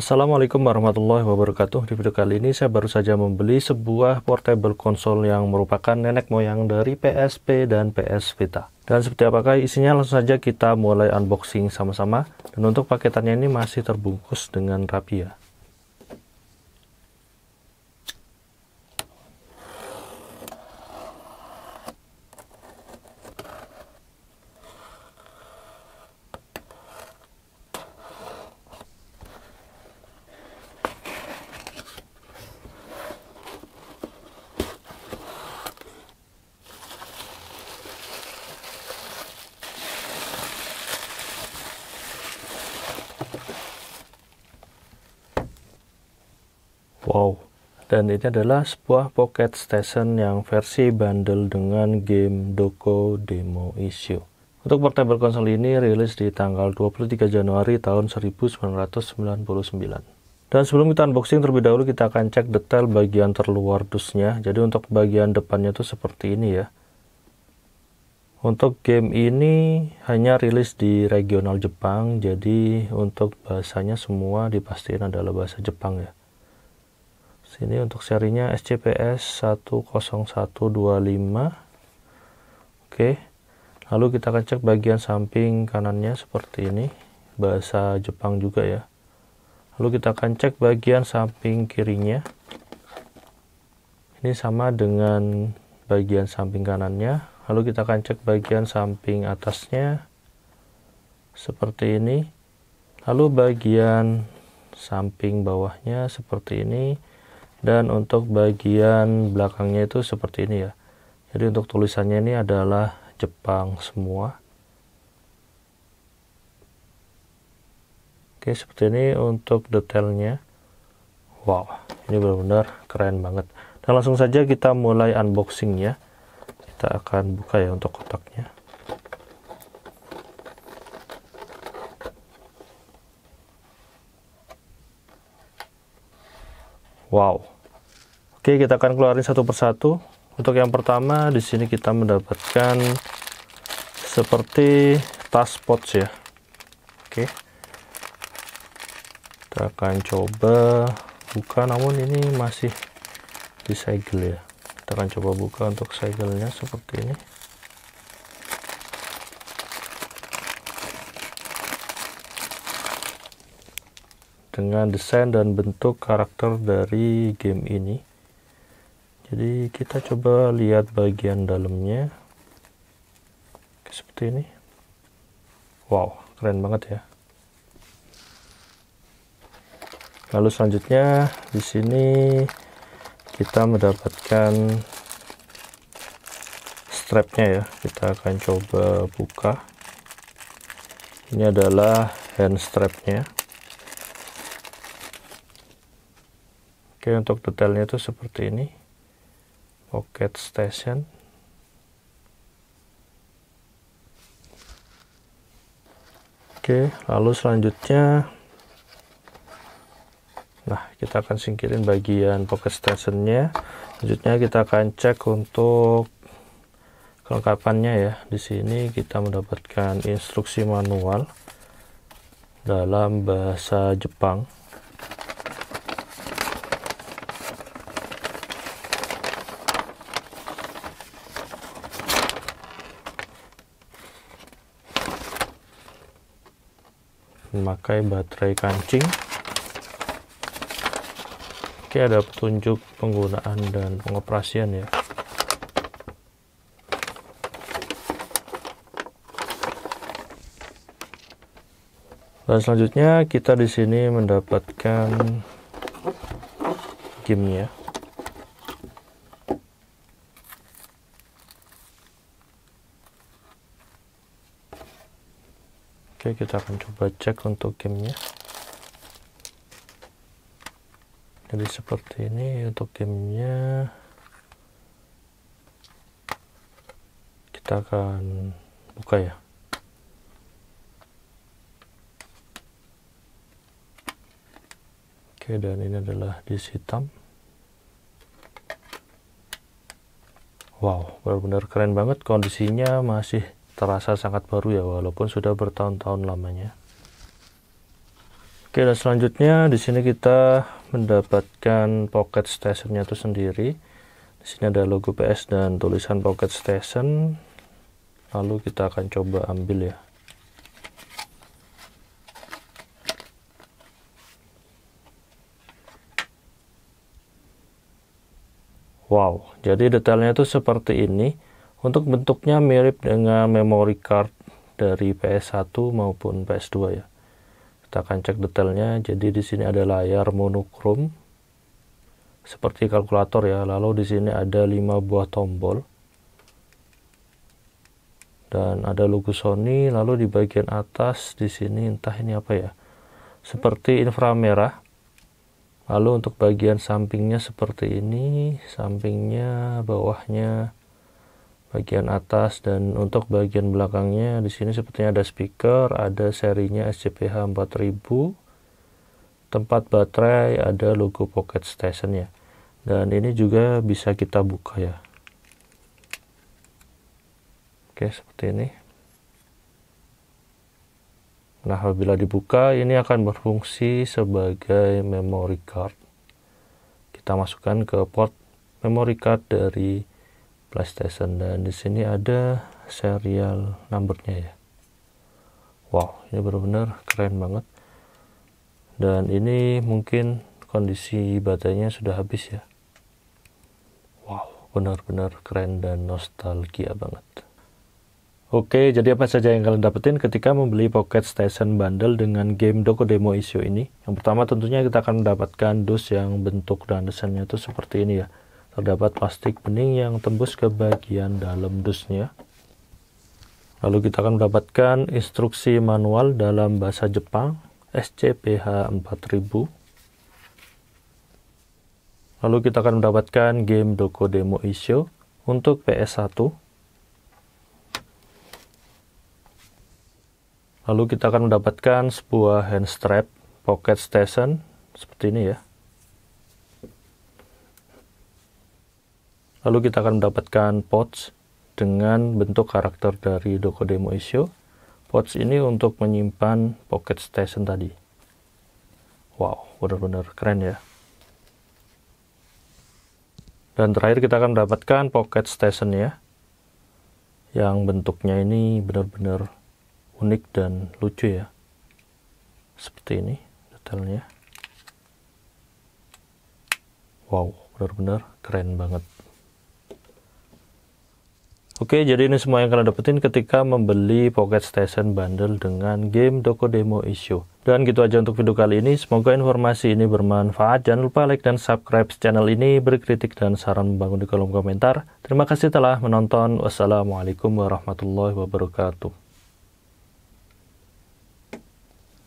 Assalamualaikum warahmatullahi wabarakatuh. Di video kali ini saya baru saja membeli sebuah portable console yang merupakan nenek moyang dari PSP dan PS Vita. Dan seperti apakah isinya, langsung saja kita mulai unboxing sama-sama. Dan untuk paketannya ini masih terbungkus dengan rapi ya. Wow, dan ini adalah sebuah Pocket Station yang versi bundle dengan game Doko Demo Issue. Untuk portable console ini rilis di tanggal 23 Januari tahun 1999. Dan sebelum kita unboxing, terlebih dahulu kita akan cek detail bagian terluar dusnya. Jadi untuk bagian depannya itu seperti ini ya. Untuk game ini hanya rilis di regional Jepang, jadi untuk bahasanya semua dipastikan adalah bahasa Jepang ya. Sini untuk serinya SCPS 10125. Oke, lalu kita akan cek bagian samping kanannya seperti ini, bahasa Jepang juga ya. Lalu kita akan cek bagian samping kirinya, ini sama dengan bagian samping kanannya. Lalu kita akan cek bagian samping atasnya seperti ini, lalu bagian samping bawahnya seperti ini. Dan untuk bagian belakangnya itu seperti ini ya. Jadi untuk tulisannya ini adalah Jepang semua. Oke, seperti ini untuk detailnya. Wow, ini benar-benar keren banget. Dan langsung saja kita mulai unboxing ya. Kita akan buka ya untuk kotaknya. Wow. Oke, kita akan keluarin satu persatu. Untuk yang pertama, di sini kita mendapatkan seperti tas pouch ya. Oke. Kita akan coba buka, namun ini masih disegel ya. Kita akan coba buka untuk segelnya seperti ini. Dengan desain dan bentuk karakter dari game ini. Jadi kita coba lihat bagian dalamnya. Seperti ini. Wow, keren banget ya. Lalu selanjutnya di sini kita mendapatkan strapnya ya. Kita akan coba buka. Ini adalah hand strapnya. Oke, untuk detailnya itu seperti ini. Pocket Station. Oke, lalu selanjutnya, nah kita akan singkirin bagian Pocket Stationnya. Selanjutnya kita akan cek untuk kelengkapannya ya. Di sini kita mendapatkan instruksi manual dalam bahasa Jepang. Memakai baterai kancing. Oke, ada petunjuk penggunaan dan pengoperasian ya. Dan selanjutnya kita di sini mendapatkan gamenya. Oke, kita akan coba cek untuk gamenya. Jadi seperti ini untuk gamenya. Kita akan buka ya. Oke, dan ini adalah disk hitam. Wow, benar-benar keren banget. Kondisinya masih terasa sangat baru ya, walaupun sudah bertahun-tahun lamanya. Oke, dan selanjutnya di sini kita mendapatkan Pocket Station-nya itu sendiri. Di sini ada logo PS dan tulisan Pocket Station. Lalu kita akan coba ambil ya. Wow, jadi detailnya itu seperti ini. Untuk bentuknya mirip dengan memory card dari PS1 maupun PS2 ya. Kita akan cek detailnya. Jadi di sini ada layar monokrom seperti kalkulator ya. Lalu di sini ada 5 buah tombol dan ada logo Sony. Lalu di bagian atas di sini entah ini apa ya, seperti inframerah. Lalu untuk bagian sampingnya seperti ini, sampingnya, bawahnya, bagian atas, dan untuk bagian belakangnya di sini sepertinya ada speaker, ada serinya SJPH 4000, tempat baterai, ada logo Pocket Station ya. Dan ini juga bisa kita buka ya. Oke, seperti ini. Nah, apabila dibuka ini akan berfungsi sebagai memory card. Kita masukkan ke port memory card dari PlayStation, dan di sini ada serial numbernya ya. Wow, ini benar-benar keren banget. Dan ini mungkin kondisi baterainya sudah habis ya. Wow, benar-benar keren dan nostalgia banget. Oke, jadi apa saja yang kalian dapetin ketika membeli Pocket Station Bundle dengan game Doko Demo Issue ini? Yang pertama tentunya kita akan mendapatkan dus yang bentuk dan desainnya itu seperti ini ya. Terdapat plastik bening yang tembus ke bagian dalam dusnya. Lalu kita akan mendapatkan instruksi manual dalam bahasa Jepang SJPH 4000. Lalu kita akan mendapatkan game Doko Demo Issue untuk PS1. Lalu kita akan mendapatkan sebuah hand strap Pocket Station seperti ini ya. Lalu kita akan mendapatkan pouch dengan bentuk karakter dari Doko Demo Issue. Pouch ini untuk menyimpan Pocket Station tadi. Wow, benar-benar keren ya. Dan terakhir kita akan mendapatkan Pocket Station ya, yang bentuknya ini benar-benar unik dan lucu ya. Seperti ini detailnya. Wow, benar-benar keren banget. Oke, jadi ini semua yang kalian dapetin ketika membeli Pocket Station Bundle dengan game Doko Demo Issue. Dan gitu aja untuk video kali ini. Semoga informasi ini bermanfaat. Jangan lupa like dan subscribe channel ini. Beri kritik dan saran membangun di kolom komentar. Terima kasih telah menonton. Wassalamualaikum warahmatullahi wabarakatuh.